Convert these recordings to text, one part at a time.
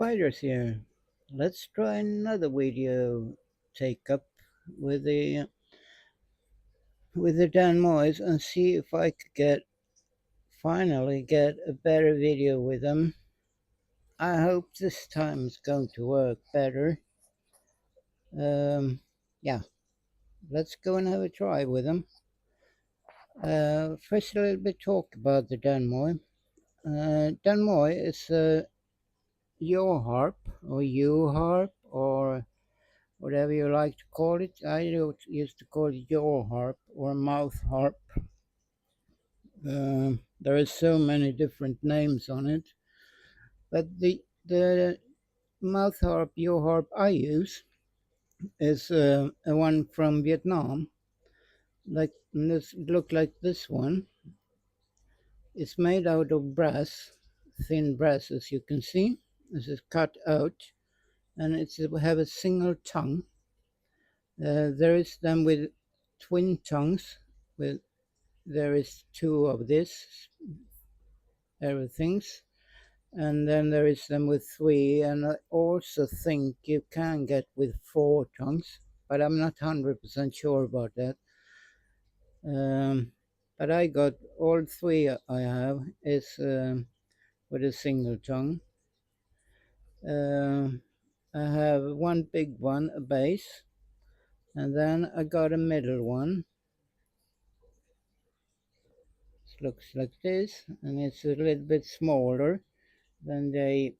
Spiders here. Let's try another video take up with the Dan Mois and see if I could finally get a better video with them. I hope this time it's going to work better. Yeah, let's go and have a try with them. First, a little bit talk about the Dan Moi. Dan Moi is a yaw harp or U harp or whatever you like to call it. I used to call it yaw harp or mouth harp. There are so many different names on it, but the mouth harp, yaw harp I use is a one from Vietnam. Like this, look like this one. It's made out of brass, thin brass, as you can see. This is cut out, and it have a single tongue. There is them with twin tongues. With there is two of this everything's, and then there is them with three, and I also think you can get with four tongues, but I'm not 100% sure about that. But I got all three. I have is with a single tongue. I have one big one, a bass, and then I got a middle one. It looks like this, and it's a little bit smaller than the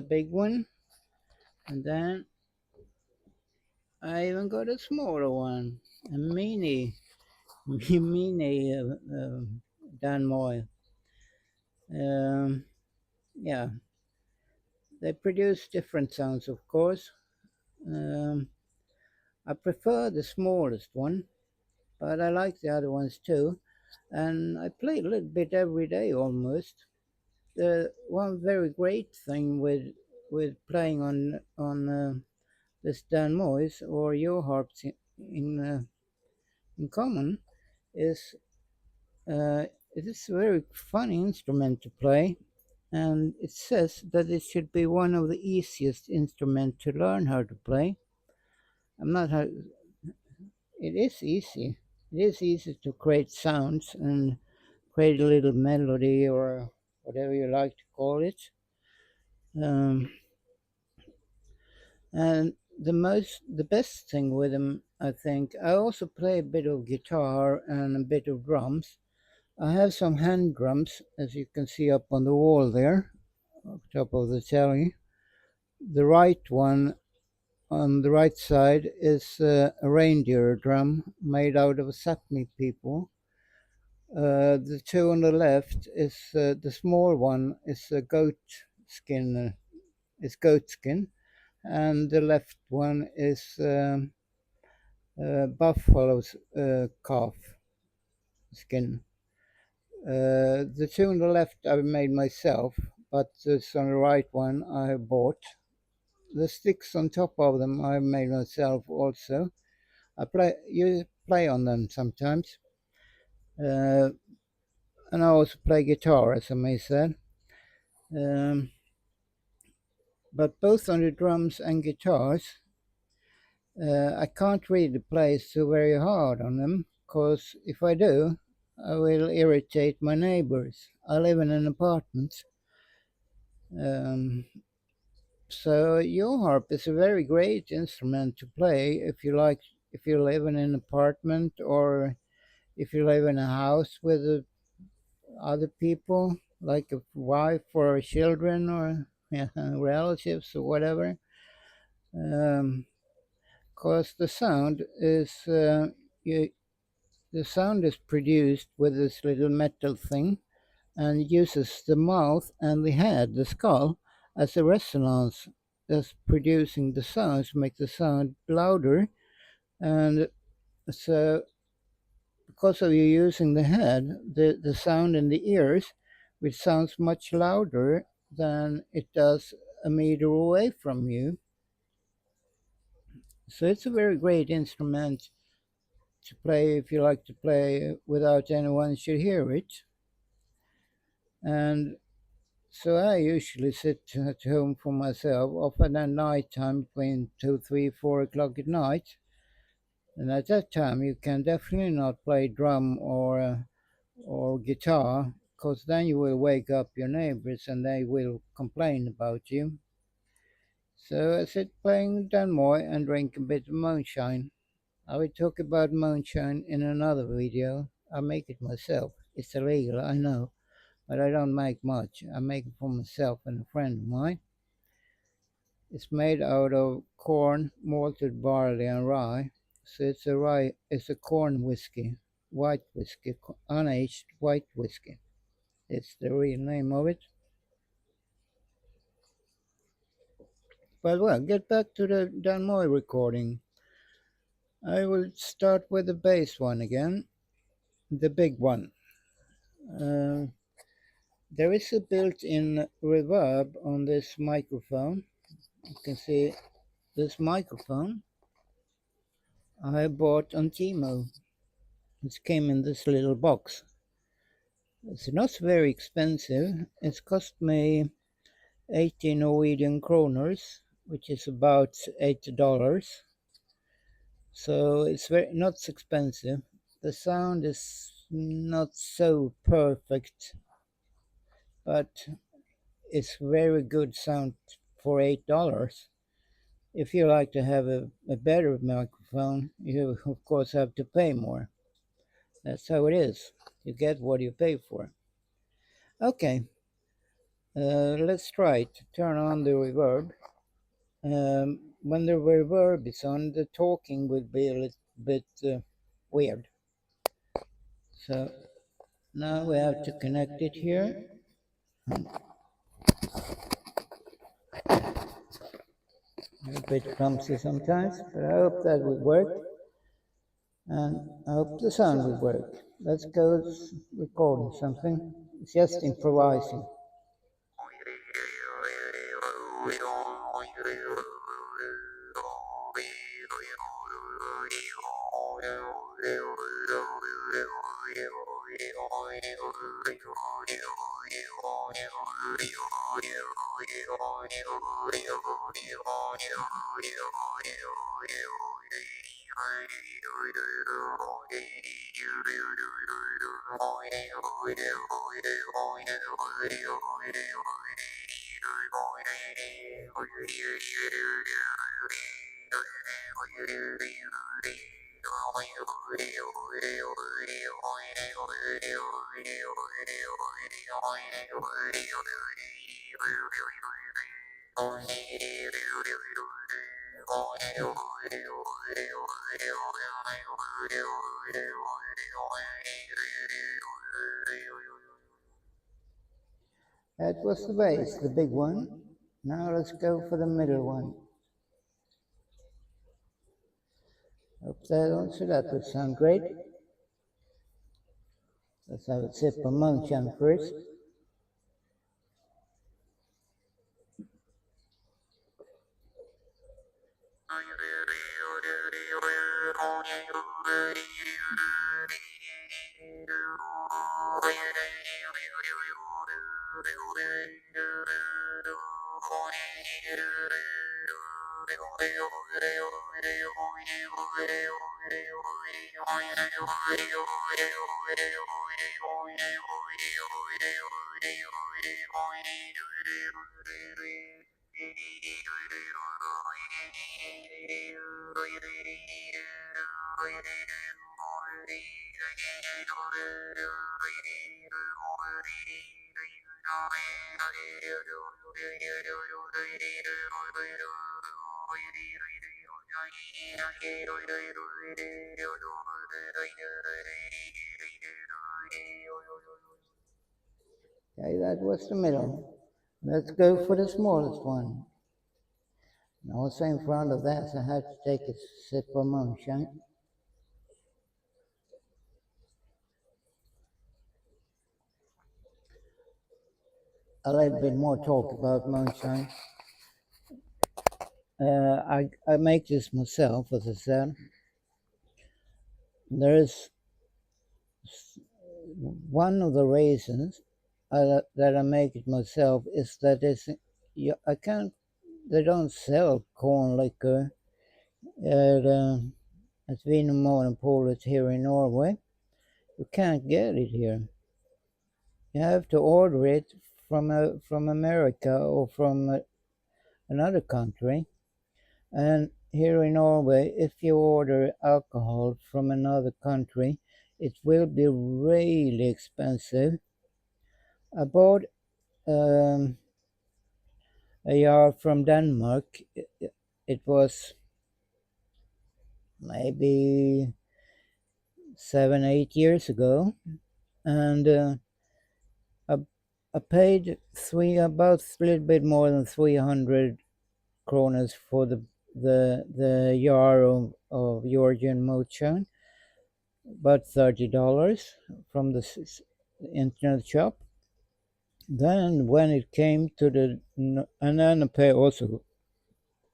big one. And then I even got a smaller one, a mini, mini Dan Moi. Yeah, they produce different sounds, of course. Um, I prefer the smallest one, but I like the other ones too. And I play a little bit every day almost. The one very great thing with playing on this Dan Mois or your harps in common is it is a very fun instrument to play, and it says that it should be one of the easiest instruments to learn how to play. I'm not how it is easy. It is easy to create sounds and create a little melody or whatever you like to call it. Um, and the best thing with them, I think, I also play a bit of guitar and a bit of drums. I have some hand drums, as you can see up on the wall there, on top of the telly. The right one on the right side is a reindeer drum made out of Sapmi people. The two on the left is the small one is a goat skin. Is goat skin, and the left one is buffalo's calf skin. The two on the left I made myself, but this on the right one I bought. The sticks on top of them I made myself also. You play on them sometimes, uh, and I also play guitar, as I may said. Um, but both on the drums and guitars, I can't really play so very hard on them, because if I do, I will irritate my neighbors. I live in an apartment. Um, so your harp is a very great instrument to play if you live in an apartment or if you live in a house with other people like a wife or children or yeah, relatives or whatever. Because the sound is you, the sound is produced with this little metal thing and uses the mouth and the head, the skull, as a resonance, thus producing the sound to make the sound louder. And so, because of you using the head, the sound in the ears, which sounds much louder than it does a meter away from you. So it's a very great instrument to play if you like to play without anyone should hear it. And So I usually sit at home for myself, often at night time between 2, 3, 4 o'clock at night. And at that time, you can definitely not play drum or guitar, because then you will wake up your neighbors and they will complain about you. So I sit playing Dan Moi and drink a bit of moonshine. I will talk about moonshine in another video. I make it myself. It's illegal, I know, but I don't make much. I make it for myself and a friend of mine. It's made out of corn, malted barley, and rye. So it's a corn whiskey, white whiskey, unaged white whiskey. It's the real name of it. But well, get back to the Dan Moi recording. I will start with the bass one again, the big one. Uh, there is a built-in reverb on this microphone. You can see this microphone I bought on Temu. It came in this little box. It's not very expensive. It's cost me 80 Norwegian kroners, which is about $8. So it's very not expensive. The sound is not so perfect, but it's very good sound for $8. If you like to have a better microphone, you of course have to pay more. That's how it is. You get what you pay for. Okay, let's try it. Turn on the reverb. When the reverb is on, the talking will be a little bit weird. So now we have to connect it here. A bit clumsy sometimes, but I hope that will work. And I hope the sound will work. Let's go recording something. It's just improvising. That was the bass, the big one. Now let's go for the middle one. Hope that also that will sound great. Let's have a sip of moonshine first. Okay, that was the middle. Let's go for the smallest one. And also in front of that, I have to take a sip of moonshine. A little bit more talk about moonshine. I make this myself, as I said. There is one of the reasons that I make it myself is that I can't. They don't sell corn liquor at Vinmonopolet here in Norway. You can't get it here. You have to order it from America or from another country. And here in Norway, if you order alcohol from another country, it will be really expensive. I bought um, a jar from Denmark. It was maybe 7, 8 years ago, and I, I paid about a little bit more than 300 kroners for the jar of Georgian moonshine, about $30 from the internet shop. Then when it came to and then I pay also,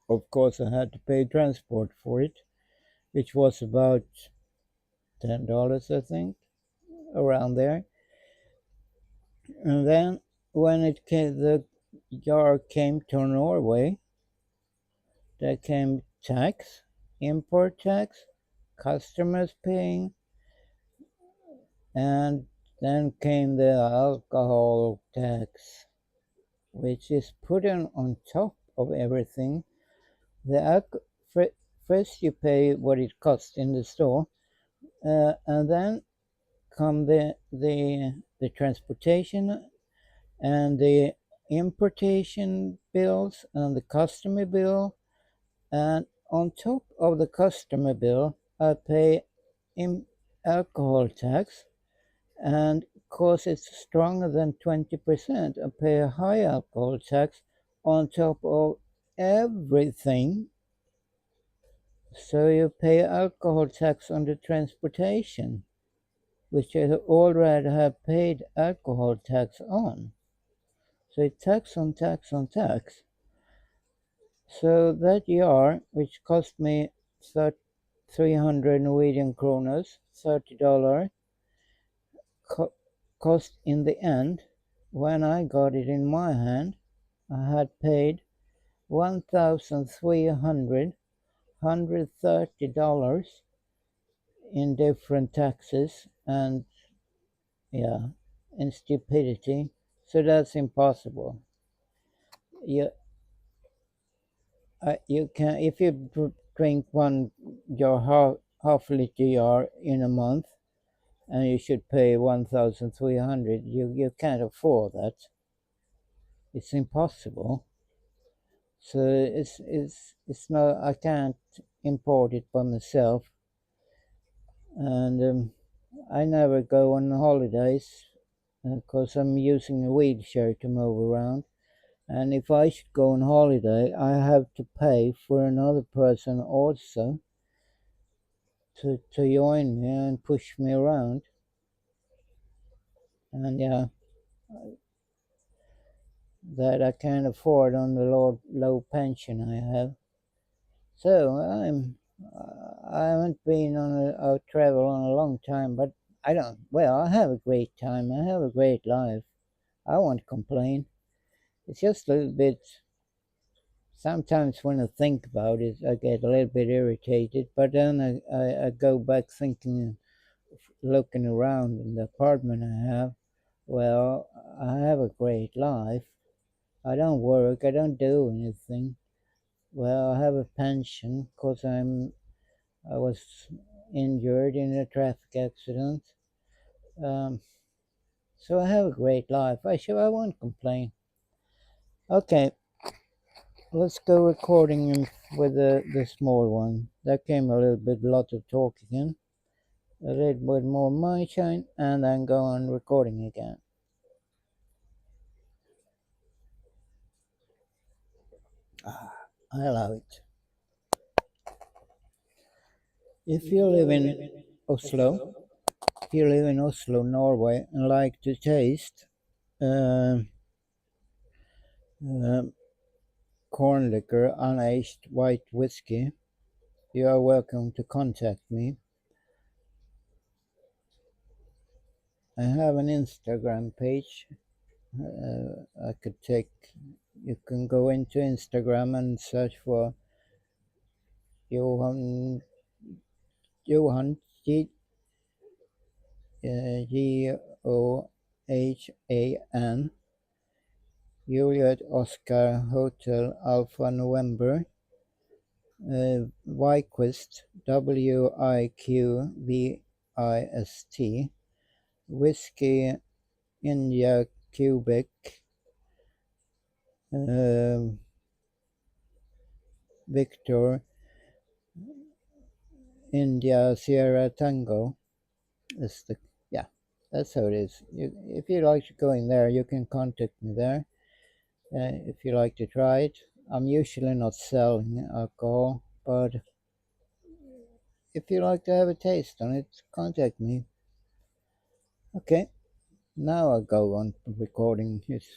of course, I had to pay transport for it, which was about $10, I think, around there. And then when the jar came to Norway, there came tax, import tax, customers paying, and then came the alcohol tax, which is put on top of everything. The first you pay what it costs in the store, and then come the transportation and the importation bills and the customer bill, and on top of the customer bill I pay alcohol tax, and because it's stronger than 20%, I pay a high alcohol tax on top of everything. So you pay alcohol tax on the transportation, which you already have paid alcohol tax on. So it's tax on tax on tax. So that jar, which cost me 300 Norwegian kroners, $30, cost in the end, when I got it in my hand, I had paid $1,330 in different taxes and, yeah, and stupidity. So that's impossible. You can, if you drink your half liter jar in a month, and you should pay 1,300. You can't afford that. It's impossible. So it's not. I can't import it by myself, and I never go on holidays because I'm using a wheelchair to move around. And if I should go on holiday, I have to pay for another person also to join me and push me around. And yeah, that I can't afford on the low pension I have. So I haven't been on a travel in a long time, but I don't. Well, I have a great time. I have a great life. I won't complain. It's just a little bit. Sometimes when I think about it, I get a little bit irritated. But then I go back thinking, looking around in the apartment I have. Well, I have a great life. I don't work. I don't do anything. Well, I have a pension because I was injured in a traffic accident. Um, so I have a great life. I won't complain. Okay, let's go recording with the small one. That came a lot of talking in, a little bit more moonshine, and then go on recording again. I love it. If you live in Oslo, if you live in Oslo, Norway, and like to taste uh, uh, corn liquor, unaged white whiskey, you are welcome to contact me. I have an Instagram page I could take. You can go into Instagram and search for Johan Johan Johan Juliet Oscar Hotel Alpha November Wyquist Wiqvist Whiskey India Quebec uh, Victor India Sierra Tango. Is the Yeah, that's how it is. If you like going there, you can contact me there. If you like to try it, I'm usually not selling alcohol, but if you like to have a taste on it, contact me. Okay, now I'll go on recording this.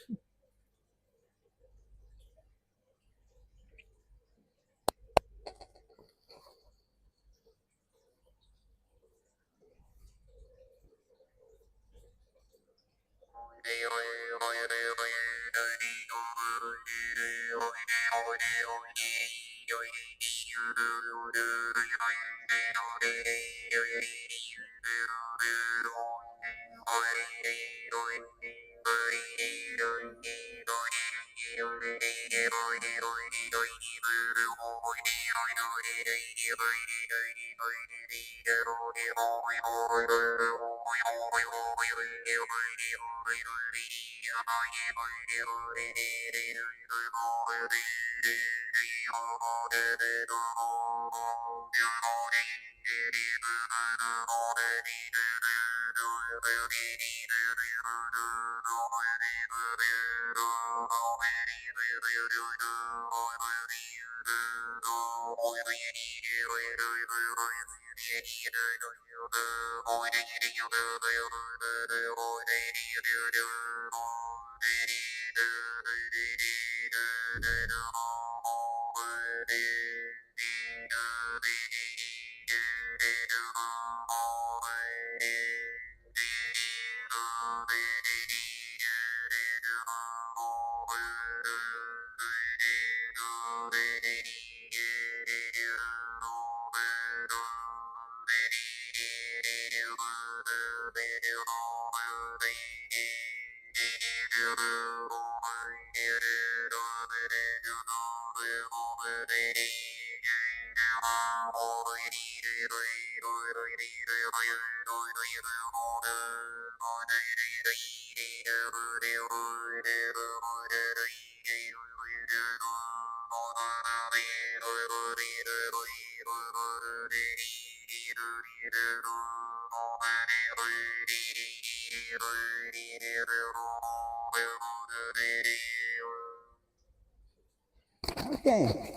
Okay,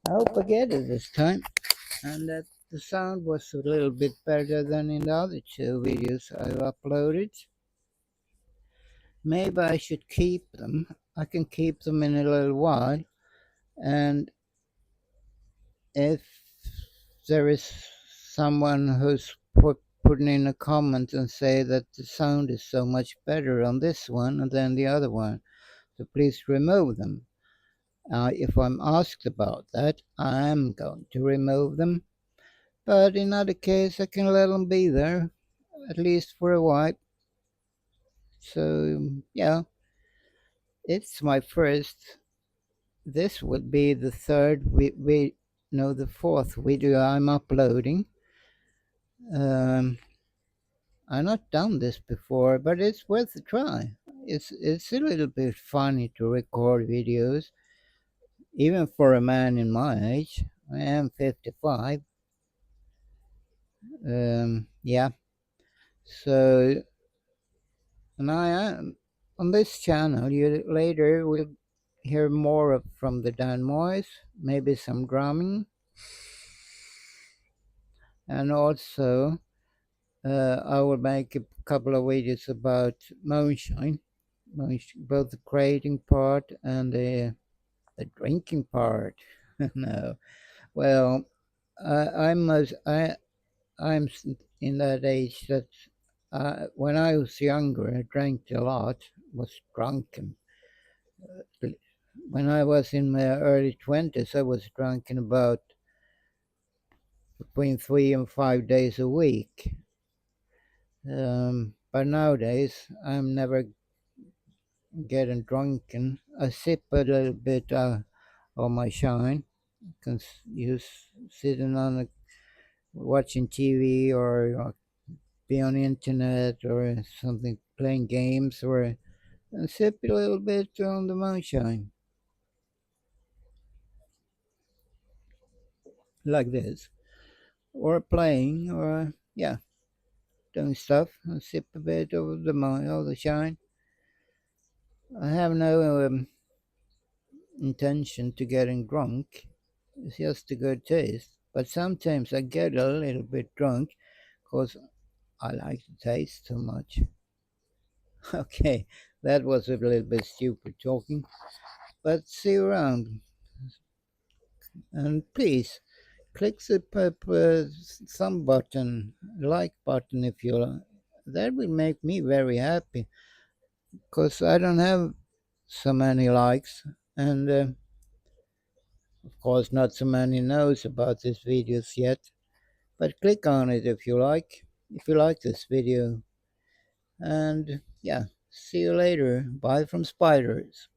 I hope I get it this time, and that the sound was a little bit better than in the other two videos I've uploaded. Maybe I should keep them. I can keep them in a little while, and if there is someone who's putting in a comment and say that the sound is so much better on this one than the other one, so please remove them. If I'm asked about that, I'm going to remove them. But in other case, I can let them be there, at least for a while. So yeah, it's my first. This would be the third. No, the fourth video I'm uploading. Um, I've not done this before, but it's worth a try. It's a little bit funny to record videos, even for a man in my age. I am 55. Yeah. So, and I am on this channel. You later will hear more from the Dan Mois, maybe some drumming, and also I will make a couple of videos about moonshine, both the creating part and the drinking part. No, well, I'm in that age that when I was younger, I drank a lot, was drunk. And when I was in my early 20s, I was drunk in about between 3 and 5 days a week. But nowadays, I'm never getting drunken. I sip a little bit of my shine, because you sitting on watching TV or be on the internet or something, playing games, or and sip a little bit on the moonshine like this, or playing, or yeah, doing stuff and sip a bit of the shine. I have no intention to getting drunk. It's just a good taste. But sometimes I get a little bit drunk because I like the taste too much. Okay, that was a little bit stupid talking. But see you around. And please click the thumb button, like button if you like. That will make me very happy because I don't have so many likes, and of course not so many knows about these videos yet. But click on it if you like, this video. And yeah, see you later. Bye from Spiders.